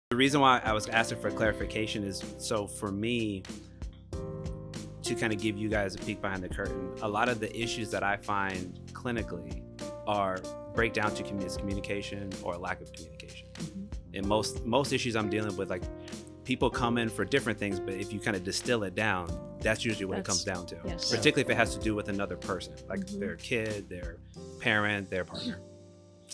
The reason why I was asking for clarification is so for me to kind of give you guys a peek behind the curtain, a lot of the issues that I find clinically are break down to communication or lack of communication. And most issues I'm dealing with, like people come in for different things, but if you kind of distill it down, that's usually what it comes down to. Yes. Particularly if it has to do with another person, like their kid, their parent, their partner.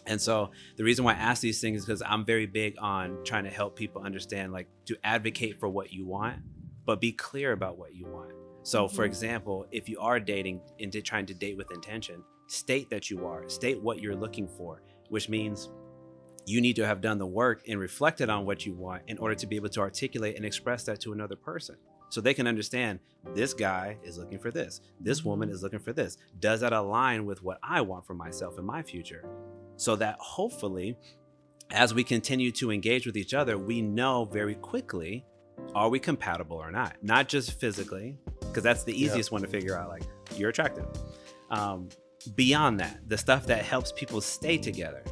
And so the reason why I ask these things is because I'm very big on trying to help people understand, like to advocate for what you want, but be clear about what you want. So for example, if you are dating and trying to date with intention, state that you are, state what you're looking for, which means you need to have done the work and reflected on what you want in order to be able to articulate and express that to another person. So they can understand this guy is looking for this. This woman is looking for this. Does that align with what I want for myself in my future? So that hopefully, as we continue to engage with each other, we know very quickly, are we compatible or not? Not just physically, because that's the easiest one to figure out, like you're attractive. Beyond that, the stuff that helps people stay together.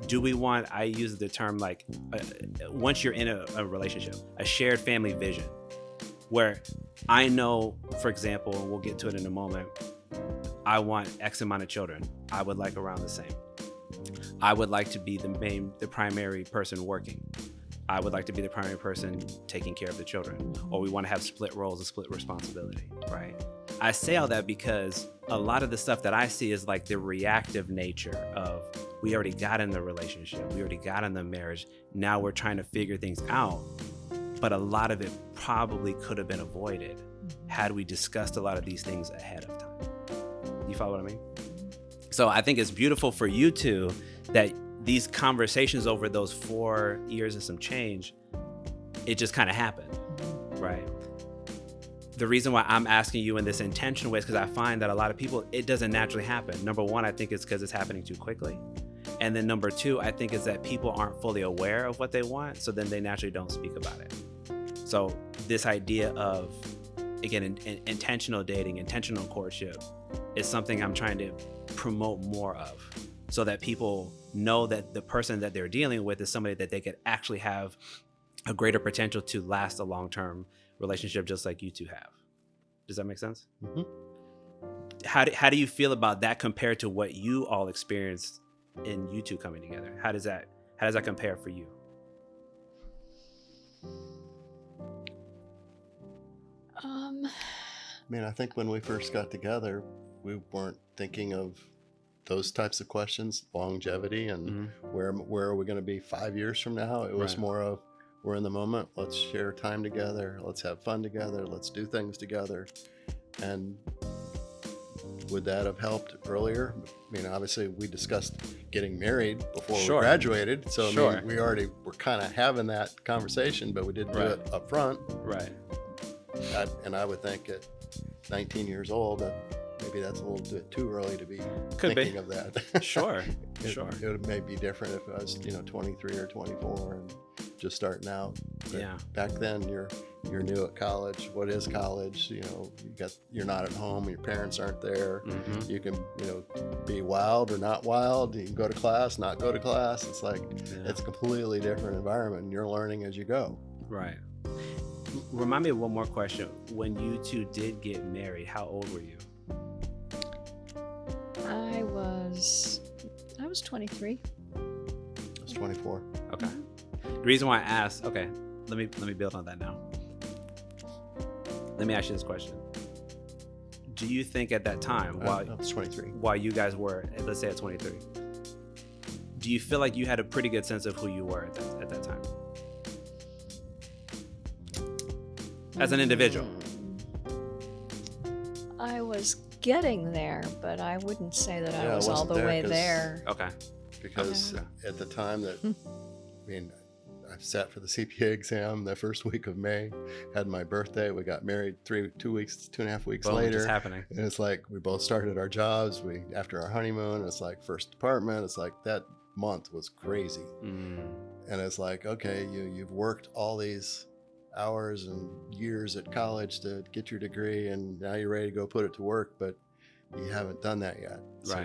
Do we want, I use the term like, once you're in a relationship, a shared family vision, where I know, for example, and we'll get to it in a moment, I want X amount of children. I would like around the same. I would like to be the primary person working. I would like to be the primary person taking care of the children, or we want to have split roles and split responsibility, right? I say all that because a lot of the stuff that I see is like the reactive nature of, we already got in the relationship, we already got in the marriage, now we're trying to figure things out. But a lot of it probably could have been avoided had we discussed a lot of these things ahead of time. You follow what I mean? So I think it's beautiful for you two that these conversations over those 4 years and some change, it just kind of happened, right? The reason why I'm asking you in this intentional way is because I find that a lot of people, it doesn't naturally happen. Number one, I think it's because it's happening too quickly. And then number two, I think is that people aren't fully aware of what they want, so then they naturally don't speak about it. So this idea of, again, intentional dating, intentional courtship is something I'm trying to promote more of, so that people know that the person that they're dealing with is somebody that they could actually have a greater potential to last a long-term relationship, just like you two have. Does that make sense? How do you feel about that compared to what you all experienced in you two coming together? How does that compare for you? I mean, I think when we first got together, we weren't thinking of those types of questions, longevity and where are we going to be 5 years from now? It was more of, we're in the moment. Let's share time together. Let's have fun together. Let's do things together. And would that have helped earlier? I mean, obviously we discussed getting married before we graduated. So I mean, we already were kind of having that conversation, but we didn't do it up front. Right. And I would think at 19 years old, maybe that's a little bit too early to be thinking of that. Sure. It may be different if I was, 23 or 24 and just starting out. But back then, you're new at college. What is college? You're not at home. Your parents aren't there. You can, be wild or not wild. You can go to class, not go to class. It's like it's a completely different environment, and you're learning as you go. Right. Remind me of one more question. When you two did get married, how old were you? I was 23. I was 24. Okay. The reason why I asked, okay, let me build on that now. Let me ask you this question. Do you think at that time, I was 23. While you guys were, let's say at 23, do you feel like you had a pretty good sense of who you were at that time? As an individual? I was getting there, but I wouldn't say that I was all the way there. Okay. Because at the time that, I sat for the CPA exam the first week of May, had my birthday. We got married 2.5 weeks later. Just happening. And it's like we both started our jobs. After our honeymoon, it's like first apartment. It's like that month was crazy. And it's like, okay, you've worked all these hours and years at college to get your degree, and now you're ready to go put it to work, but you haven't done that yet. So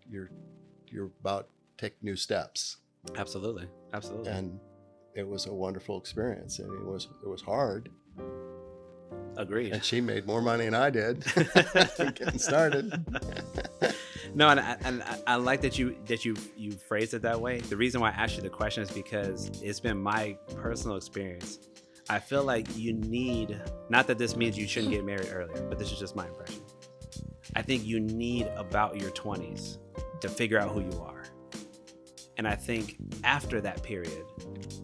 you're about to take new steps. Absolutely. And it was a wonderful experience, and it was hard. Agreed. And she made more money than I did getting started. No, and I like that you phrased it that way. The reason why I asked you the question is because it's been my personal experience. I feel like you need, not that this means you shouldn't get married earlier, but this is just my impression. I think you need about your 20s to figure out who you are. And I think after that period,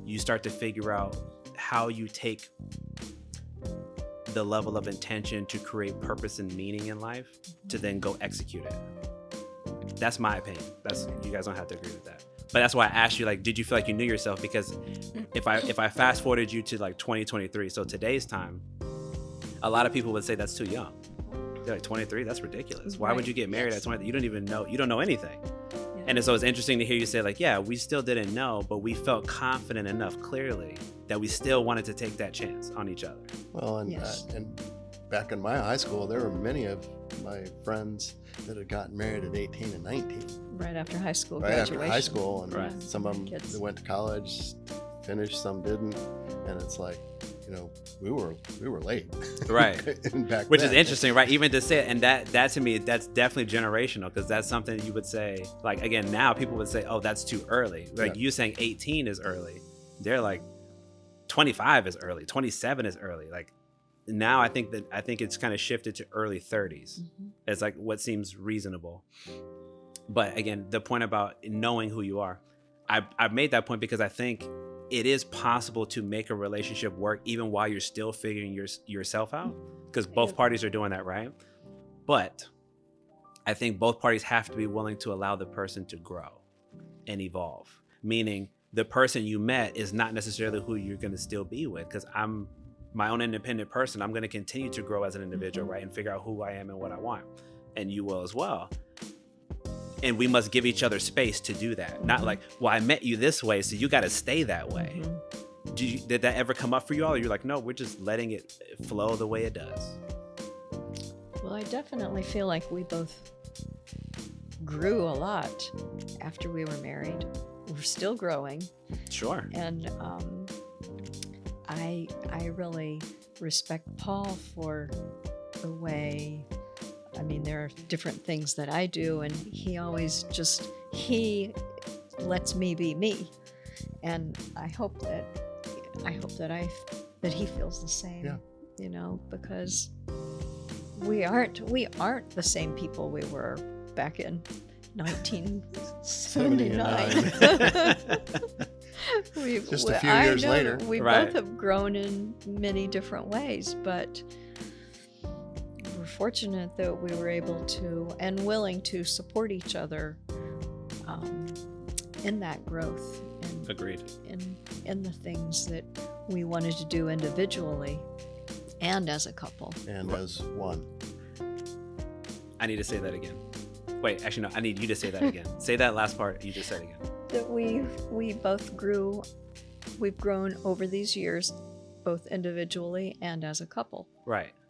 you start to figure out how you take the level of intention to create purpose and meaning in life to then go execute it. That's my opinion. You guys don't have to agree with that. But that's why I asked you, like, did you feel like you knew yourself? Because if I fast forwarded you to like 2023, so today's time, a lot of people would say that's too young. They're like, 23, that's ridiculous. Why would you get married at 23? You don't even know, you don't know anything. Yeah. And so it's interesting to hear you say, like, yeah, we still didn't know, but we felt confident enough clearly that we still wanted to take that chance on each other. Well, and back in my high school, there were many of my friends that had gotten married at 18 and 19. Right after high school right graduation. After high school, and right. Some of them they went to college, finished, some didn't, and it's like, you know, we were late, right? Back Which then. is interesting, right? Even to say it, and that to me, that's definitely generational, because that's something you would say, like, again, now people would say, oh, that's too early. Like, you saying 18 is early, they're like 25 is early, 27 is early. Like, now I think it's kind of shifted to early 30s. Mm-hmm. It's like what seems reasonable. But again, the point about knowing who you are, I've made that point because I think it is possible to make a relationship work even while you're still figuring yourself out, because both parties are doing that, right? But I think both parties have to be willing to allow the person to grow and evolve, meaning the person you met is not necessarily who you're going to still be with, because I'm my own independent person. I'm going to continue to grow as an individual, right? And figure out who I am and what I want. And you will as well. And we must give each other space to do that. Not like, well, I met you this way, so you got to stay that way. Mm-hmm. Did that ever come up for you all? Or you're like, no, we're just letting it flow the way it does? Well, I definitely feel like we both grew a lot after we were married. We're still growing. Sure. And I really respect Paul for the way, I mean, there are different things that I do, and he lets me be me. And I hope that he feels the same, you know, because we aren't the same people we were back in 1979. Just a few years later. We both have grown in many different ways, but we're fortunate that we were able to and willing to support each other in that growth. And agreed. In the things that we wanted to do individually and as a couple. And as one. I need to say that again. Wait, actually, no, I need you to say that again. Say that last part you just said again. That we both grew, we've grown over these years, both individually and as a couple. Right.